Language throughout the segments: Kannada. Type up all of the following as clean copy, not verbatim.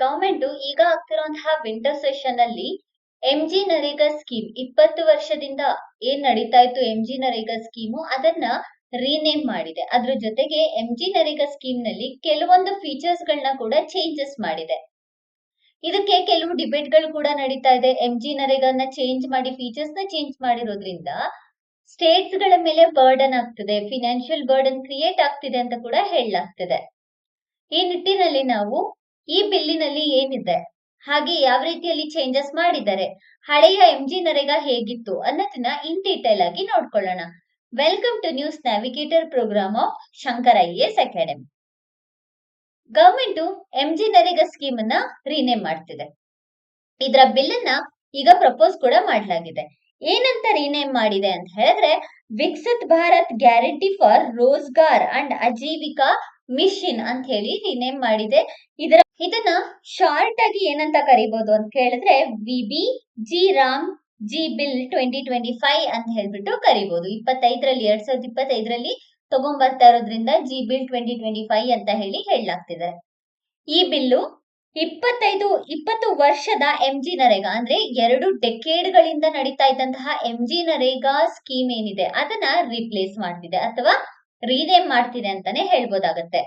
ಗವರ್ಮೆಂಟ್ ಈಗ ಆಗ್ತಿರುವಂತಹ ವಿಂಟರ್ ಸೆಷನ್ ಅಲ್ಲಿ ಎಂಜಿ ನರೇಗಾ ಸ್ಕೀಮ್ 20 ವರ್ಷದಿಂದ ಏನ್ ನಡೀತಾ ಇತ್ತು ಎಂಜಿ ನರೇಗಾ ಸ್ಕೀಮು ಅದನ್ನ ರೀನೇಮ್ ಮಾಡಿದೆ. ಅದ್ರ ಜೊತೆಗೆ ಎಂಜಿ ನರೇಗಾ ಸ್ಕೀಮ್ ನಲ್ಲಿ ಕೆಲವೊಂದು ಫೀಚರ್ಸ್ ಗಳನ್ನ ಕೂಡ ಚೇಂಜಸ್ ಮಾಡಿದೆ. ಇದಕ್ಕೆ ಕೆಲವು ಡಿಬೇಟ್ ಗಳು ಕೂಡ ನಡೀತಾ ಇದೆ. ಎಂಜಿ ನರೇಗಾನ ಚೇಂಜ್ ಮಾಡಿ ಫೀಚರ್ಸ್ ನ ಚೇಂಜ್ ಮಾಡಿರೋದ್ರಿಂದ ಸ್ಟೇಟ್ಸ್ ಗಳ ಮೇಲೆ ಬರ್ಡನ್ ಆಗ್ತಿದೆ, ಫಿನಾನ್ಷಿಯಲ್ ಬರ್ಡನ್ ಕ್ರಿಯೇಟ್ ಆಗ್ತಿದೆ ಅಂತ ಕೂಡ ಹೇಳಲಾಗ್ತಿದೆ. ಈ ನಿಟ್ಟಿನಲ್ಲಿ ನಾವು ಈ ಬಿಲ್ಲಿನಲ್ಲಿ ಏನಿದೆ ಹಾಗೆ ಯಾವ ರೀತಿಯಲ್ಲಿ ಚೇಂಜಸ್ ಮಾಡಿದ್ದಾರೆ, ಹಳೆಯ ಎಂಜಿ ನರೇಗಾ ಹೇಗಿತ್ತು ಅನ್ನೋದನ್ನ ಇನ್ ಡೀಟೇಲ್ ಆಗಿ ನೋಡ್ಕೊಳ್ಳೋಣ. Welcome to news navigator program of Shankar IAS academy. Government MG NREGA scheme ಅನ್ನ ರೀನೇಮ್ ಮಾಡ್ತಿದೆ. ಇದರ ಬಿಲ್ ಅನ್ನ ಈಗ ಪ್ರಪೋಸ್ ಕೂಡ ಮಾಡಲಾಗಿದೆ. ಏನಂತ ರೀನೇಮ್ ಮಾಡಿದೆ ಅಂತ ಹೇಳಿದ್ರೆ Viksit Bharat guarantee for Rozgar and Ajeevika mission ಅಂತ ಹೇಳಿ ರಿನೇಮ್ ಮಾಡಿದೆ. ಇದನ್ನ ಶಾರ್ಟ್ ಆಗಿ ಏನಂತ ಕರಿಬಹುದು ಅಂತ ಹೇಳಿದ್ರೆ VBG ರಾಮ್ ಜಿ ಬಿಲ್ 2025 ಅಂತ ಹೇಳ್ಬಿಟ್ಟು ಕರಿಬಹುದು. 2025ರಲ್ಲಿ ತಗೊಂಡ್ಬರ್ತಾ ಇರೋದ್ರಿಂದ ಜಿ ಬಿಲ್ 2025 ಅಂತ ಹೇಳಿ ಹೇಳಲಾಗ್ತಿದೆ. ಈ ಬಿಲ್ಲು 20 ವರ್ಷದ ಎಂಜಿ ನರೇಗಾ ಅಂದ್ರೆ 2 ಡೆಕೇಡ್ಗಳಿಂದ ನಡೀತಾ ಇದ್ದಂತಹ ಎಂಜಿ ನರೇಗಾ ಸ್ಕೀಮ್ ಏನಿದೆ ಅದನ್ನ ರಿಪ್ಲೇಸ್ ಮಾಡ್ತಿದೆ ಅಥವಾ ರೀನೇಮ್ ಮಾಡ್ತಿದೆ ಅಂತಾನೆ ಹೇಳ್ಬೋದಾಗತ್ತೆ.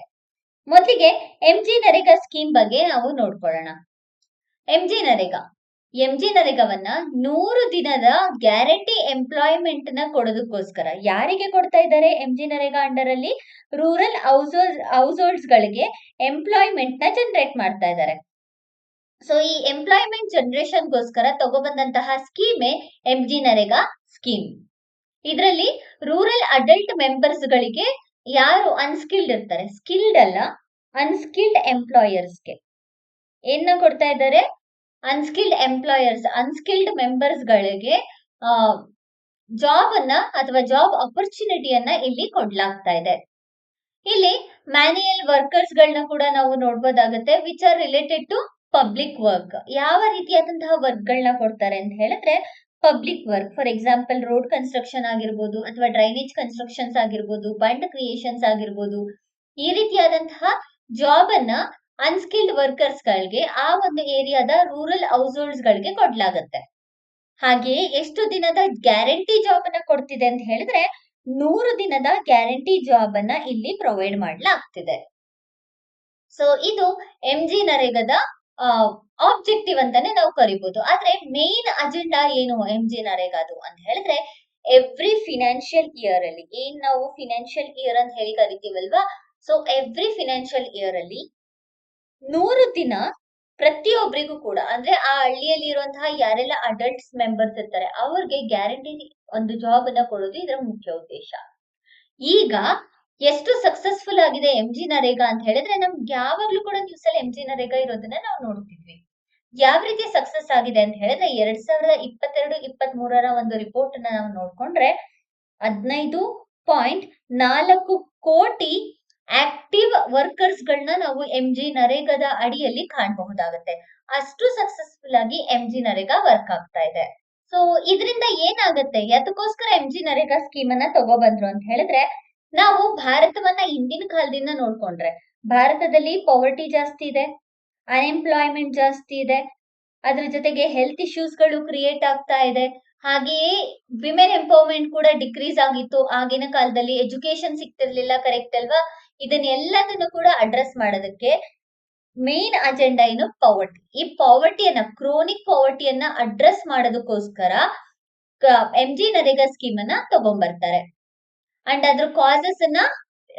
ಮೊದಲಿಗೆ ಎಂಜಿ ನರೇಗಾ ಸ್ಕೀಮ್ ಬಗ್ಗೆ ನಾವು ನೋಡ್ಕೊಳ್ಳೋಣ. ಎಂಜಿ ನರೇಗಾವನ್ನ 100 ದಿನದ ಗ್ಯಾರಂಟಿ ಎಂಪ್ಲಾಯ್ಮೆಂಟ್ ನ ಕೊಡೋದಕ್ಕೋಸ್ಕರ ಯಾರಿಗೆ ಕೊಡ್ತಾ ಇದ್ದಾರೆ? ಎಂಜಿ ನರೇಗಾ ಅಂಡರ್ ಅಲ್ಲಿ ರೂರಲ್ ಹೌಸ್ ಹೋಲ್ಡ್ಸ್ ಗಳಿಗೆ ಎಂಪ್ಲಾಯ್ಮೆಂಟ್ ನ ಜನರೇಟ್ ಮಾಡ್ತಾ ಇದ್ದಾರೆ. ಸೊ ಈ ಎಂಪ್ಲಾಯ್ಮೆಂಟ್ ಜನರೇಷನ್ ಗೋಸ್ಕರ ತಗೊಬಂದಂತಹ ಸ್ಕೀಮೇ ಎಂಜಿ ನರೇಗಾ ಸ್ಕೀಮ್. ಇದರಲ್ಲಿ ರೂರಲ್ ಅಡಲ್ಟ್ ಮೆಂಬರ್ಸ್ ಗಳಿಗೆ ಯಾರು ಅನ್ಸ್ಕಿಲ್ಡ್ ಇರ್ತಾರೆ, ಸ್ಕಿಲ್ಡ್ ಅಲ್ಲ ಅನ್ಸ್ಕಿಲ್ಡ್ ಎಂಪ್ಲಾಯರ್ಸ್ಗೆ ಏನ ಕೊಡ್ತಾ ಇದ್ದಾರೆ? ಅನ್ಸ್ಕಿಲ್ಡ್ ಮೆಂಬರ್ಸ್ ಗಳಿಗೆ ಜಾಬ್ ಅನ್ನ ಅಥವಾ ಜಾಬ್ ಅಪರ್ಚುನಿಟಿಯನ್ನ ಇಲ್ಲಿ ಕೊಡ್ಲಾಗ್ತಾ ಇದೆ. ಇಲ್ಲಿ ಮ್ಯಾನ್ಯುಯಲ್ ವರ್ಕರ್ಸ್ ಗಳನ್ನ ಕೂಡ ನಾವು ನೋಡ್ಬೋದಾಗತ್ತೆ. Which are related to public work. ಯಾವ ರೀತಿಯಾದಂತಹ ವರ್ಕ್ ಗಳನ್ನ ಕೊಡ್ತಾರೆ ಅಂತ ಹೇಳಿದ್ರೆ public work. For example road construction ಆಗಿರ್ಬೋದು ಅಥವಾ ಡ್ರೈನೇಜ್ ಕನ್ಸ್ಟ್ರಕ್ಷನ್ಸ್ ಆಗಿರ್ಬೋದು, ಬಂಡ್ ಕ್ರಿಯೇಷನ್ಸ್ ಆಗಿರ್ಬೋದು. ಈ ರೀತಿಯಾದಂತಹ ಜಾಬ್ ಅನ್ನ ಅನ್ಸ್ಕಿಲ್ಡ್ ವರ್ಕರ್ಸ್ ಗಳಿಗೆ ಆ ಒಂದು ಏರಿಯಾದ ರೂರಲ್ ಹೌಸ್ ಹೋಲ್ಡ್ಸ್ ಗಳಿಗೆ ಕೊಡ್ಲಾಗತ್ತೆ. ಹಾಗೆಯೇ ಎಷ್ಟು ದಿನದ ಗ್ಯಾರಂಟಿ ಜಾಬ್ ಅನ್ನ ಕೊಡ್ತಿದೆ ಅಂತ ಹೇಳಿದ್ರೆ 100 ದಿನದ ಗ್ಯಾರಂಟಿ ಜಾಬ್ ಅನ್ನ ಇಲ್ಲಿ ಪ್ರೊವೈಡ್ ಮಾಡಲಾಗ್ತಿದೆ. ಸೊ ಇದು ಎಂಜಿ ನರೇಗಾದ ಆಬ್ಜೆಕ್ಟಿವ್ ಅಂತಾನೆ ನಾವು ಕರಿಬಹುದು. ಆದ್ರೆ ಮೇನ್ ಅಜೆಂಡಾ ಏನು ಎಂಜಿ ನರೇಗಾದು ಅಂತ ಹೇಳಿದ್ರೆ ಎವ್ರಿ ಫಿನಾನ್ಷಿಯಲ್ ಇಯರ್ ಅಲ್ಲಿ ಏನ್ ನಾವು ಫಿನಾನ್ಷಿಯಲ್ ಇಯರ್ ಅಂತ ಹೇಳಿ ಕರಿತೀವಲ್ವಾ, ಸೊ ಎವ್ರಿ ಫಿನಾನ್ಷಿಯಲ್ ಇಯರ್ ಅಲ್ಲಿ 100 ದಿನ ಪ್ರತಿಯೊಬ್ಬರಿಗೂ ಕೂಡ ಅಂದ್ರೆ ಆ ಹಳ್ಳಿಯಲ್ಲಿ ಇರುವಂತಹ ಯಾರೆಲ್ಲ ಅಡಲ್ಟ್ಸ್ ಮೆಂಬರ್ಸ್ ಇರ್ತಾರೆ ಅವ್ರಿಗೆ ಗ್ಯಾರಂಟಿ ಒಂದು ಜಾಬ್ ಅನ್ನ ಕೊಡೋದು ಇದರ ಮುಖ್ಯ ಉದ್ದೇಶ. ಈಗ ಎಷ್ಟು ಸಕ್ಸಸ್ಫುಲ್ ಆಗಿದೆ ಎಂಜಿ ನರೇಗಾ ಅಂತ ಹೇಳಿದ್ರೆ ನಮ್ಗೆ ಯಾವಾಗ್ಲೂ ಕೂಡ ನ್ಯೂಸ್ ಅಲ್ಲಿ ಎಂಜಿ ನರೇಗಾ ಇರೋದನ್ನ ನಾವು ನೋಡ್ತಿದ್ವಿ. ಯಾವ ರೀತಿ ಸಕ್ಸಸ್ ಆಗಿದೆ ಅಂತ ಹೇಳಿದ್ರೆ 2022-23 ಒಂದು ರಿಪೋರ್ಟ್ ಅನ್ನ ನಾವು ನೋಡ್ಕೊಂಡ್ರೆ 15.4 ಕೋಟಿ ಆಕ್ಟಿವ್ ವರ್ಕರ್ಸ್ ಗಳನ್ನ ನಾವು ಎಂಜಿ ನರೇಗಾದ ಅಡಿಯಲ್ಲಿ ಕಾಣಬಹುದಾಗುತ್ತೆ. ಅಷ್ಟು ಸಕ್ಸಸ್ಫುಲ್ ಆಗಿ ಎಂಜಿ ನರೇಗಾ ವರ್ಕ್ ಆಗ್ತಾ ಇದೆ. ಸೊ ಇದರಿಂದ ಏನಾಗುತ್ತೆ, ಅದಕ್ಕೋಸ್ಕರ ಎಂಜಿ ನರೇಗಾ ಸ್ಕೀಮ್ ಅನ್ನ ತಗೋಬಂದ್ರು ಅಂತ ಹೇಳಿದ್ರೆ ನಾವು ಭಾರತವನ್ನ ಹಿಂದಿನ ಕಾಲದಿಂದ ನೋಡ್ಕೊಂಡ್ರೆ ಭಾರತದಲ್ಲಿ ಪವರ್ಟಿ ಜಾಸ್ತಿ ಇದೆ, ಅನ್ಎಂಪ್ಲಾಯ್ಮೆಂಟ್ ಜಾಸ್ತಿ ಇದೆ, ಅದ್ರ ಜೊತೆಗೆ ಹೆಲ್ತ್ ಇಶ್ಯೂಸ್ ಗಳು ಕ್ರಿಯೇಟ್ ಆಗ್ತಾ ಇದೆ. ಹಾಗೆಯೇ ವಿಮೆನ್ ಎಂಪವರ್ಮೆಂಟ್ ಕೂಡ ಡಿಕ್ರೀಸ್ ಆಗಿತ್ತು ಆಗಿನ ಕಾಲದಲ್ಲಿ. ಎಜುಕೇಶನ್ ಸಿಗ್ತಿರ್ಲಿಲ್ಲ, ಕರೆಕ್ಟ್ ಅಲ್ವಾ? ಇದನ್ನೆಲ್ಲದನ್ನು ಕೂಡ ಅಡ್ರೆಸ್ ಮಾಡೋದಕ್ಕೆ ಮೇನ್ ಅಜೆಂಡಾ ಏನು? ಪವರ್ಟಿ. ಈ ಪಾವರ್ಟಿಯನ್ನ, ಕ್ರೋನಿಕ್ ಪಾವರ್ಟಿಯನ್ನ ಅಡ್ರೆಸ್ ಮಾಡೋದಕ್ಕೋಸ್ಕರ ಎಂಜಿ ನರೇಗಾ ಸ್ಕೀಮ್ ಅನ್ನ ತಗೊಂಡ್ಬರ್ತಾರೆ. ಅಂಡ್ ಅದ್ರ ಕಾಸಸ್ ಅನ್ನ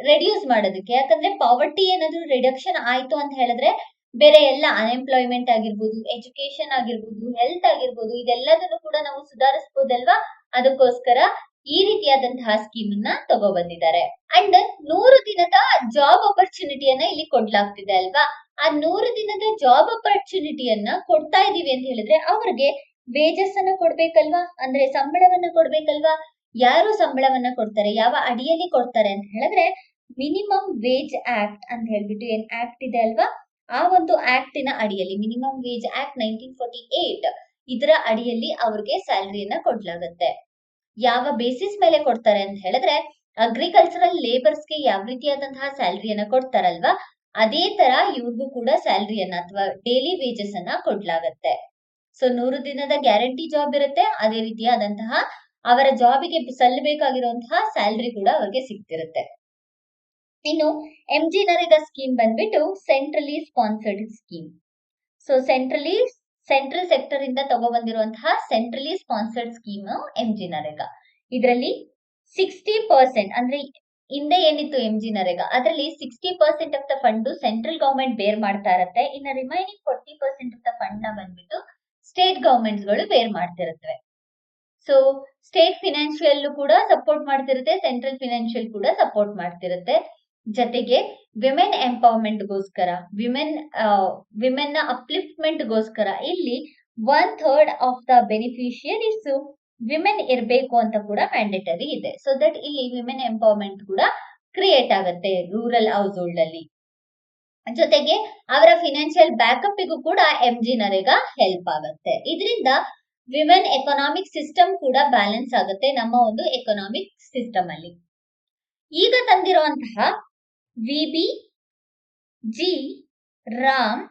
ರೆಡ್ಯೂಸ್ ಮಾಡೋದಕ್ಕೆ. ಯಾಕಂದ್ರೆ ಪಾವರ್ಟಿ ಏನಾದ್ರು ರಿಡಕ್ಷನ್ ಆಯ್ತು ಅಂತ ಹೇಳಿದ್ರೆ ಬೇರೆ ಎಲ್ಲ ಅನ್ಎಂಪ್ಲಾಯ್ಮೆಂಟ್ ಆಗಿರ್ಬೋದು, ಎಜುಕೇಶನ್ ಆಗಿರ್ಬೋದು, ಹೆಲ್ತ್ ಆಗಿರ್ಬೋದು, ಇದೆಲ್ಲದನ್ನು ಕೂಡ ನಾವು ಸುಧಾರಿಸಬಹುದಲ್ವಾ? ಅದಕ್ಕೋಸ್ಕರ ಈ ರೀತಿಯಾದಂತಹ ಸ್ಕೀಮ್ ಅನ್ನ ತಗೊಬಂದಿದ್ದಾರೆ. ಅಂಡ್ 100 ದಿನದ ಜಾಬ್ ಅಪರ್ಚುನಿಟಿಯನ್ನ ಇಲ್ಲಿ ಕೊಡ್ಲಾಗ್ತಿದೆ ಅಲ್ವಾ? ಆ 100 ದಿನದ ಜಾಬ್ ಅಪರ್ಚುನಿಟಿಯನ್ನ ಕೊಡ್ತಾ ಇದೀವಿ ಅಂತ ಹೇಳಿದ್ರೆ ಅವ್ರಿಗೆ ವೇಜಸ್ ಅನ್ನ ಕೊಡ್ಬೇಕಲ್ವಾ? ಅಂದ್ರೆ ಸಂಬಳವನ್ನ ಕೊಡ್ಬೇಕಲ್ವಾ? ಯಾರು ಸಂಬಳವನ್ನ ಕೊಡ್ತಾರೆ, ಯಾವ ಅಡಿಯಲ್ಲಿ ಕೊಡ್ತಾರೆ ಅಂತ ಹೇಳಿದ್ರೆ ಮಿನಿಮಮ್ ವೇಜ್ ಆಕ್ಟ್ ಅಂತ ಹೇಳ್ಬಿಟ್ಟು ಏನ್ ಆಕ್ಟ್ ಇದೆ ಅಲ್ವಾ, ಆ ಒಂದು ಆಕ್ಟಿನ ಅಡಿಯಲ್ಲಿ ಮಿನಿಮಮ್ ವೇಜ್ ಆಕ್ಟ್ 1948 ಇದರ ಅಡಿಯಲ್ಲಿ ಅವ್ರಿಗೆ ಸ್ಯಾಲರಿಯನ್ನ ಕೊಡ್ಲಾಗತ್ತೆ. ಯಾವ ಬೇಸಿಸ್ ಮೇಲೆ ಕೊಡ್ತಾರೆ ಅಂತ ಹೇಳಿದ್ರೆ ಅಗ್ರಿಕಲ್ಚರಲ್ ಲೇಬರ್ಸ್ಗೆ ಯಾವ ರೀತಿಯಾದಂತಹ ಸ್ಯಾಲರಿಯನ್ನ ಕೊಡ್ತಾರಲ್ವಾ ಅದೇ ತರ ಇವ್ರಿಗೂ ಕೂಡ ಸ್ಯಾಲ್ರಿಯನ್ನ ಅಥವಾ ಡೈಲಿ ವೇಜಸ್ ಅನ್ನ ಕೊಡ್ಲಾಗತ್ತೆ. ಸೊ 100 ದಿನದ ಗ್ಯಾರಂಟಿ ಜಾಬ್ ಇರುತ್ತೆ, ಅದೇ ರೀತಿಯಾದಂತಹ ಅವರ ಜಾಬಿಗೆ ಸಲ್ಲಬೇಕಾಗಿರುವಂತಹ ಸ್ಯಾಲ್ರಿ ಕೂಡ ಅವ್ರಿಗೆ ಸಿಗ್ತಿರುತ್ತೆ. ಇನ್ನು MG ನರೇಗಾ ಸ್ಕೀಮ್ ಬಂದ್ಬಿಟ್ಟು centrally sponsored scheme. So central sector ಇಂದ ತಗೊಬಂದಿರುವಂತಹ centrally sponsored scheme MG NREGA. ಇದರಲ್ಲಿ 60% ಅಂದ್ರೆ ಹಿಂದೆ ಏನಿತ್ತು MG ನರೇಗಾ ಅದರಲ್ಲಿ 60% of the fund central government bear ಮಾಡ್ತಾ ಇರತ್ತೆ. ಇನ್ನು ರಿಮೈನಿಂಗ್ 40% ಆಫ್ ದ ಫಂಡ್ ನ ಬಂದ್ಬಿಟ್ಟು ಸ್ಟೇಟ್ ಗವರ್ಮೆಂಟ್ಸ್ ಗಳು ಬೇರ್ ಮಾಡ್ತಿರುತ್ತವೆ. ಸೊ ಸ್ಟೇಟ್ ಫಿನಾನ್ಷಿಯಲ್ ಕೂಡ ಸಪೋರ್ಟ್ ಮಾಡ್ತಿರುತ್ತೆ, ಸೆಂಟ್ರಲ್ ಫಿನಾನ್ಷಿಯಲ್ ಕೂಡ ಸಪೋರ್ಟ್ ಮಾಡ್ತಿರುತ್ತೆ. ಜೊತೆಗೆ ವಿಮೆನ್ ಎಂಪವರ್ಮೆಂಟ್ ಗೋಸ್ಕರ, ವಿಮೆನ್ ನ ಅಪ್ಲಿಫ್ಟ್ಮೆಂಟ್ ಗೋಸ್ಕರ ಇಲ್ಲಿ 1/3 ಆಫ್ ದ ಬೆನಿಫಿಷಿಯರೀಸ್ ವಿಮೆನ್ ಇರಬೇಕು ಅಂತ ಕೂಡ ಮ್ಯಾಂಡೇಟರಿ ಇದೆ. ಸೊ ದಟ್ ಇಲ್ಲಿ ವಿಮೆನ್ ಎಂಪವರ್ಮೆಂಟ್ ಕೂಡ ಕ್ರಿಯೇಟ್ ಆಗುತ್ತೆ ರೂರಲ್ ಹೌಸ್ ಹೋಲ್ಡ್ ಅಲ್ಲಿ. ಜೊತೆಗೆ ಅವರ ಫಿನಾನ್ಷಿಯಲ್ ಬ್ಯಾಕಪ್ ಗೂ ಕೂಡ MG ನರೇಗಾ ಹೆಲ್ಪ್ ಆಗುತ್ತೆ. ಇದರಿಂದ ವಿಮೆನ್ ಎಕನಾಮಿಕ್ ಸಿಸ್ಟಮ್ ಕೂಡ ಬ್ಯಾಲೆನ್ಸ್ ಆಗುತ್ತೆ ನಮ್ಮ ಒಂದು ಎಕನಾಮಿಕ್ ಸಿಸ್ಟಮ್ ಅಲ್ಲಿ. ಈಗ ತಂದಿರುವಂತಹ VB, G, Ram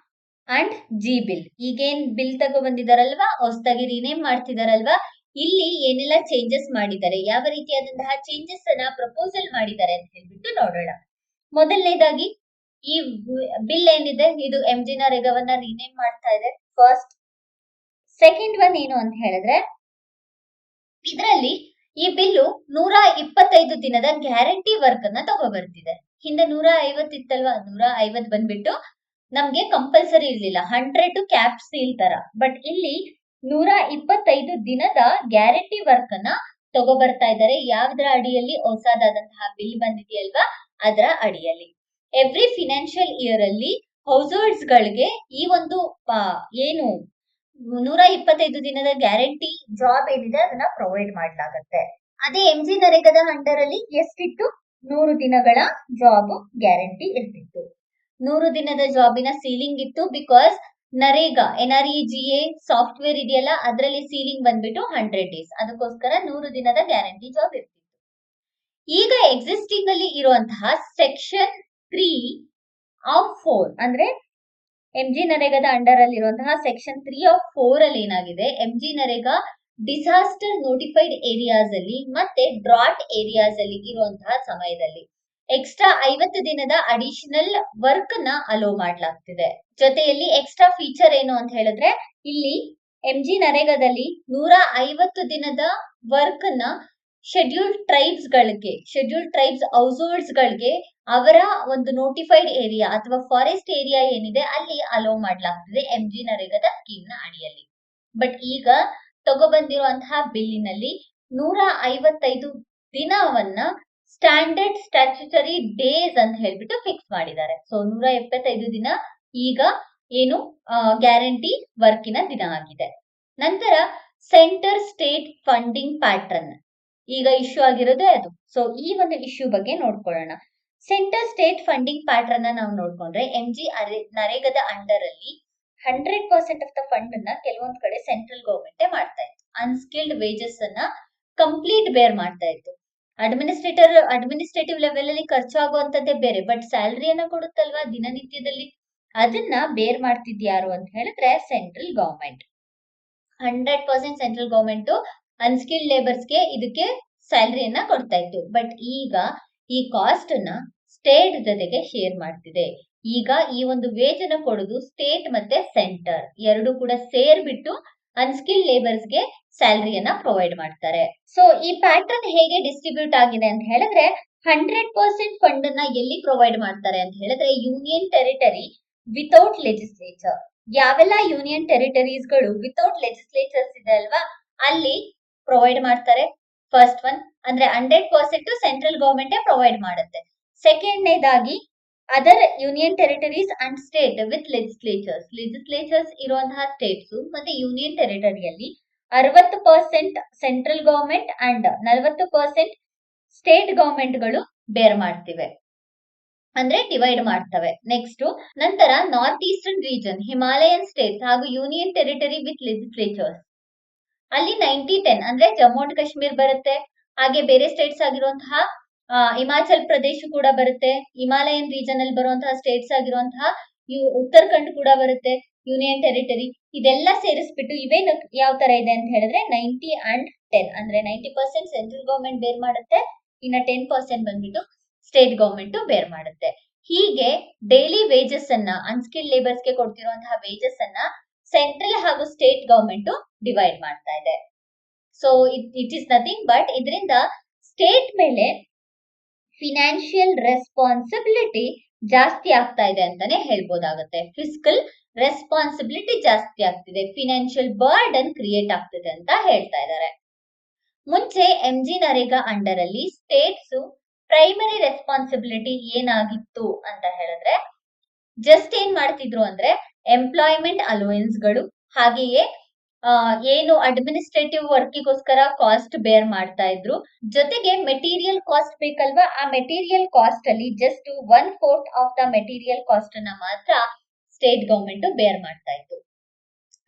and G bill, ಈಗೇನ್ ಬಿಲ್ ತಗೋ ಬಂದಿದಾರಲ್ವಾ, ಹೊಸದಾಗಿ ರಿನೇಮ್ ಮಾಡ್ತಿದಾರಲ್ವಾ, ಇಲ್ಲಿ ಏನೆಲ್ಲ ಚೇಂಜಸ್ ಮಾಡಿದ್ದಾರೆ, ಯಾವ ರೀತಿಯಾದಂತಹ ಚೇಂಜಸ್ ಅನ್ನ ಪ್ರಪೋಸಲ್ ಮಾಡಿದ್ದಾರೆ ಅಂತ ಹೇಳ್ಬಿಟ್ಟು ನೋಡೋಣ. ಮೊದಲನೇದಾಗಿ ಈ ಬಿಲ್ ಏನಿದೆ ಇದು MG ನರೇಗಾವನ್ನ ರಿನೇಮ್ ಮಾಡ್ತಾ ಇದೆ ಫಸ್ಟ್. ಸೆಕೆಂಡ್ ಒನ್ ಏನು ಅಂತ ಹೇಳಿದ್ರೆ ಇದರಲ್ಲಿ ಈ ಬಿಲ್ಲು 125 ದಿನದ ಗ್ಯಾರಂಟಿ ವರ್ಕ್ ಅನ್ನ ತಗೊಬರ್ತಿದೆ. ಹಿಂದೆ 150 ಇತ್ತಲ್ವಾ, 150 ಬಂದ್ಬಿಟ್ಟು ನಮ್ಗೆ ಕಂಪಲ್ಸರಿ ಇರ್ಲಿಲ್ಲ, 100 ಕ್ಯಾಪ್ ಸೀಲ್ ತರ. ಬಟ್ ಇಲ್ಲಿ 125 ದಿನದ ಗ್ಯಾರಂಟಿ ವರ್ಕ್ ಅನ್ನ ತಗೊಬರ್ತಾ ಇದ್ದಾರೆ. ಯಾವ್ದ್ರ ಅಡಿಯಲ್ಲಿ? ಹೊಸದಾದಂತಹ ಬಿಲ್ ಬಂದಿದೆಯಲ್ವಾ ಅದರ ಅಡಿಯಲ್ಲಿ. ಎವ್ರಿ ಫಿನಾನ್ಷಿಯಲ್ ಇಯರ್ ಅಲ್ಲಿ ಹೌಸ್ ಹೋಲ್ಡ್ಸ್ ಗಳಿಗೆ ಈ ಒಂದು ಏನು 125 ದಿನದ ಗ್ಯಾರಂಟಿ ಜಾಬ್ ಏನಿದೆ ಅದನ್ನ ಪ್ರೊವೈಡ್ ಮಾಡಲಾಗುತ್ತೆ. ಅದೇ MG ನರೇಗಾದ ಅಂಡರ್ ಅಲ್ಲಿ ಎಷ್ಟಿತ್ತು? 100 ದಿನಗಳ ಜಾಬ್ ಗ್ಯಾರಂಟಿ ಇರ್ತಿತ್ತು. 100 ದಿನದ ಜಾಬಿನ ಸೀಲಿಂಗ್ ಇತ್ತು. ಬಿಕಾಸ್ ನರೇಗಾ NREGA ಸಾಫ್ಟ್ವೇರ್ ಇದೆಯಲ್ಲ ಅದರಲ್ಲಿ ಸೀಲಿಂಗ್ ಬಂದ್ಬಿಟ್ಟು 100 ಡೇಸ್, ಅದಕ್ಕೋಸ್ಕರ 100 ದಿನದ ಗ್ಯಾರಂಟಿ ಜಾಬ್ ಇರ್ತಿತ್ತು. ಈಗ ಎಕ್ಸಿಸ್ಟಿಂಗ್ ಅಲ್ಲಿ ಇರುವಂತಹ ಸೆಕ್ಷನ್ 3 ಆಫ್ 4 ಅಂದ್ರೆ MG ನರೇಗಾದ ಅಂಡರ್ ಅಲ್ಲಿ ಇರುವಂತಹ ಸೆಕ್ಷನ್ 3 ಆಫ್ 4 ಅಲ್ಲಿ ಏನಾಗಿದೆ, MG NREGA disaster notified areas ಅಲ್ಲಿ ಮತ್ತೆ ಡ್ರಾಟ್ ಏರಿಯಾಸ್ ಅಲ್ಲಿ ಇರುವಂತಹ ಸಮಯದಲ್ಲಿ ಎಕ್ಸ್ಟ್ರಾ 50 ದಿನದ ಅಡಿಷನಲ್ ವರ್ಕ್ ನ ಅಲೋ ಮಾಡ್ಲಾಗ್ತಿದೆ. ಜೊತೆಯಲ್ಲಿ ಎಕ್ಸ್ಟ್ರಾ ಫೀಚರ್ ಏನು ಅಂತ ಹೇಳಿದ್ರೆ ಇಲ್ಲಿ MG ನರೇಗಾದಲ್ಲಿ 150 ದಿನದ ವರ್ಕ್ ನ ಶೆಡ್ಯೂಲ್ಡ್ ಟ್ರೈಬ್ಸ್ ಹೌಸ್ ಹೋಲ್ಡ್ಸ್ ಗಳಿಗೆ ಅವರ ಒಂದು ನೋಟಿಫೈಡ್ ಏರಿಯಾ ಅಥವಾ ಫಾರೆಸ್ಟ್ ಏರಿಯಾ ಏನಿದೆ ಅಲ್ಲಿ ಅಲೋ ಮಾಡ್ಲಾಗ್ತಿದೆ MG ನರೇಗಾದ ಸ್ಕೀಮ್ ನ ಅಡಿಯಲ್ಲಿ. ಬಟ್ ಈಗ ತಗೊಬಂದಿರುವಂತಹ ಬಿಲ್ಲಿನಲ್ಲಿ 155 ದಿನವನ್ನ ಸ್ಟ್ಯಾಂಡರ್ಡ್ ಸ್ಟ್ಯಾಚ್ಯುಟರಿ ಡೇಸ್ ಅಂತ ಹೇಳ್ಬಿಟ್ಟು ಫಿಕ್ಸ್ ಮಾಡಿದ್ದಾರೆ. ಸೊ 175 ದಿನ ಈಗ ಏನು ಗ್ಯಾರಂಟಿ ವರ್ಕಿನ ದಿನ ಆಗಿದೆ. ನಂತರ ಸೆಂಟರ್ ಸ್ಟೇಟ್ ಫಂಡಿಂಗ್ ಪ್ಯಾಟ್ರನ್ ಈಗ ಇಶ್ಯೂ ಆಗಿರೋದೇ ಅದು. ಸೊ ಈ ಒಂದು ಇಶ್ಯೂ ಬಗ್ಗೆ ನೋಡ್ಕೊಳ್ಳೋಣ. ಸೆಂಟರ್ ಸ್ಟೇಟ್ ಫಂಡಿಂಗ್ ಪ್ಯಾಟ್ರನ್ ನಾವು ನೋಡ್ಕೊಂಡ್ರೆ MG ನರೇಗಾದ ಅಂಡರ್ ಅಲ್ಲಿ 100% ಆಫ್ ದ ಫಂಡ್ ಅನ್ನ ಕೆಲವೊಂದ್ ಕಡೆ ಸೆಂಟ್ರಲ್ ಗವರ್ಮೆಂಟ್ ಮಾಡ್ತಾ ಇತ್ತು. ಅನ್ಸ್ಕಿಲ್ಡ್ ವೇಜಸ್ ಅನ್ನ ಕಂಪ್ಲೀಟ್ ಬೇರ್ ಮಾಡ್ತಾ ಇತ್ತು. ಅಡ್ಮಿನಿಸ್ಟ್ರೇಟಿವ್ ಲೆವೆಲ್ ಅಲ್ಲಿ ಖರ್ಚಾಗುವಂತದ್ದೇ ಬೇರೆ, ಬಟ್ ಸ್ಯಾಲರಿಯನ್ನ ಕೊಡುತ್ತಲ್ವಾ ದಿನನಿತ್ಯದಲ್ಲಿ, ಅದನ್ನ ಬೇರ್ ಮಾಡ್ತಿದ್ಯಾರು ಅಂತ ಹೇಳಿದ್ರೆ central government. 100% central government unskilled ಲೇಬರ್ಸ್ಗೆ ಇದಕ್ಕೆ ಸ್ಯಾಲರಿಯನ್ನ ಕೊಡ್ತಾ ಇತ್ತು. ಬಟ್ ಈಗ ಈ ಕಾಸ್ಟ್ ಅನ್ನ ಸ್ಟೇಟ್ ಜೊತೆಗೆ ಶೇರ್ ಮಾಡ್ತಿದೆ. ಈಗ ಈ ಒಂದು ವೇಜ್ ಅನ್ನ ಕೊಡೋದು ಸ್ಟೇಟ್ ಮತ್ತೆ ಸೆಂಟರ್ ಎರಡು ಕೂಡ ಸೇರ್ಬಿಟ್ಟು ಅನ್ಸ್ಕಿಲ್ಡ್ ಲೇಬರ್ಸ್ಗೆ ಸ್ಯಾಲರಿಯನ್ನ ಪ್ರೊವೈಡ್ ಮಾಡ್ತಾರೆ. ಸೊ ಈ ಪ್ಯಾಟರ್ನ್ ಹೇಗೆ ಡಿಸ್ಟ್ರಿಬ್ಯೂಟ್ ಆಗಿದೆ ಅಂತ ಹೇಳಿದ್ರೆ 100% ಫಂಡ್ ಅನ್ನ ಎಲ್ಲಿ ಪ್ರೊವೈಡ್ ಮಾಡ್ತಾರೆ ಅಂತ ಹೇಳಿದ್ರೆ ಯೂನಿಯನ್ ಟೆರಿಟರಿ ವಿತೌಟ್ ಲೆಜಿಸ್ಲೇಚರ್. ಯಾವೆಲ್ಲ ಯೂನಿಯನ್ ಟೆರಿಟರೀಸ್ ಗಳು ವಿತೌಟ್ ಲೆಜಿಸ್ಲೇಚರ್ಸ್ ಇದೆ ಅಲ್ವಾ ಅಲ್ಲಿ ಪ್ರೊವೈಡ್ ಮಾಡ್ತಾರೆ. ಫಸ್ಟ್ ಒನ್ ಅಂದ್ರೆ 100% ಸೆಂಟ್ರಲ್ ಗವರ್ಮೆಂಟ್ ಪ್ರೊವೈಡ್ ಮಾಡುತ್ತೆ. ಸೆಕೆಂಡ್ನೇದಾಗಿ other union territories and state with legislatures ಇರುವಂತಹ ಸ್ಟೇಟ್ಸ್ ಮತ್ತೆ ಯೂನಿಯನ್ ಟೆರಿಟರಿಯಲ್ಲಿ 60% central government and 40% state government ಗಳು ಬೇರ್ ಮಾಡ್ತಿವೆ ಅಂದ್ರೆ ಡಿವೈಡ್ ಮಾಡ್ತವೆ. ನೆಕ್ಸ್ಟ್ ನಂತರ north eastern region Himalayan states ಹಾಗೂ ಯೂನಿಯನ್ ಟೆರಿಟರಿ ವಿತ್ ಲೆಜಿಸ್ಲೇಚರ್ಸ್ ಅಲ್ಲಿ 90-10 ಅಂದ್ರೆ ಜಮ್ಮು ಅಂಡ್ ಕಾಶ್ಮೀರ್ ಬರುತ್ತೆ. ಹಾಗೆ ಬೇರೆ ಸ್ಟೇಟ್ಸ್ ಆಗಿರುವಂತಹ ಹಿಮಾಚಲ್ ಪ್ರದೇಶ ಕೂಡ ಬರುತ್ತೆ, ಹಿಮಾಲಯನ್ ರೀಜನ್ ಅಲ್ಲಿ ಬರುವಂತಹ ಸ್ಟೇಟ್ಸ್ ಆಗಿರುವಂತಹ ಉತ್ತರಾಖಂಡ್ ಕೂಡ ಬರುತ್ತೆ, ಯೂನಿಯನ್ ಟೆರಿಟರಿ. ಇದೆಲ್ಲ ಸೇರಿಸ್ಬಿಟ್ಟು ಇವೇನು ಯಾವ ತರ ಇದೆ ಅಂತ ಹೇಳಿದ್ರೆ 90 and 10 ಅಂದ್ರೆ 90% ಸೆಂಟ್ರಲ್ ಗವರ್ಮೆಂಟ್ ಬೇರ್ ಮಾಡುತ್ತೆ, ಇನ್ನ 10% ಬಂದ್ಬಿಟ್ಟು ಸ್ಟೇಟ್ ಗವರ್ಮೆಂಟ್ ಬೇರ್ ಮಾಡುತ್ತೆ. ಹೀಗೆ ಡೈಲಿ ವೇಜಸ್ ಅನ್ನ ಅನ್ಸ್ಕಿಲ್ಡ್ ಲೇಬರ್ಸ್ ಗೆ ಕೊಡ್ತಿರುವಂತಹ ವೇಜಸ್ ಅನ್ನ ಸೆಂಟ್ರಲ್ ಹಾಗೂ ಸ್ಟೇಟ್ ಗವರ್ಮೆಂಟ್ ಡಿವೈಡ್ ಮಾಡ್ತಾ ಇದೆ. So it is nothing but ಇದರಿಂದ ಸ್ಟೇಟ್ ಮೇಲೆ ಫಿನಾನ್ಷಿಯಲ್ ರೆಸ್ಪಾನ್ಸಿಬಿಲಿಟಿ ಜಾಸ್ತಿ ಆಗ್ತಾ ಇದೆ ಅಂತಾನೆ ಹೇಳ್ಬೋದಾಗುತ್ತೆ. ಫಿಸ್ಕಲ್ ರೆಸ್ಪಾನ್ಸಿಬಿಲಿಟಿ ಜಾಸ್ತಿ ಆಗ್ತಿದೆ, ಫಿನಾನ್ಷಿಯಲ್ ಬರ್ಡನ್ ಕ್ರಿಯೇಟ್ ಆಗ್ತಿದೆ ಅಂತ ಹೇಳ್ತಾ ಇದ್ದಾರೆ. ಮುಂಚೆ MG ನರೇಗಾ ಅಂಡರ್ ಅಲ್ಲಿ ಸ್ಟೇಟ್ಸ್ ಪ್ರೈಮರಿ ರೆಸ್ಪಾನ್ಸಿಬಿಲಿಟಿ ಏನಾಗಿತ್ತು ಅಂತ ಹೇಳಿದ್ರೆ ಜಸ್ಟ್ ಏನ್ ಮಾಡ್ತಿದ್ರು ಅಂದ್ರೆ ಎಂಪ್ಲಾಯ್ಮೆಂಟ್ ಅಲೋಯನ್ಸ್ ಗಳು, ಹಾಗೆಯೇ ಏನು ಅಡ್ಮಿನಿಸ್ಟ್ರೇಟಿವ್ ವರ್ಕಿಗೋಸ್ಕರ ಕಾಸ್ಟ್ ಬೇರ್ ಮಾಡ್ತಾ ಇದ್ರು, ಜೊತೆಗೆ ಮೆಟೀರಿಯಲ್ ಕಾಸ್ಟ್ ಬೇಕಲ್ವಾ, ಆ ಮೆಟೀರಿಯಲ್ ಕಾಸ್ಟ್ ಅಲ್ಲಿ just 1/4 of the material cost ಅನ್ನ ಮಾತ್ರ ಸ್ಟೇಟ್ ಗವರ್ಮೆಂಟ್ ಬೇರ್ ಮಾಡ್ತಾ ಇತ್ತು.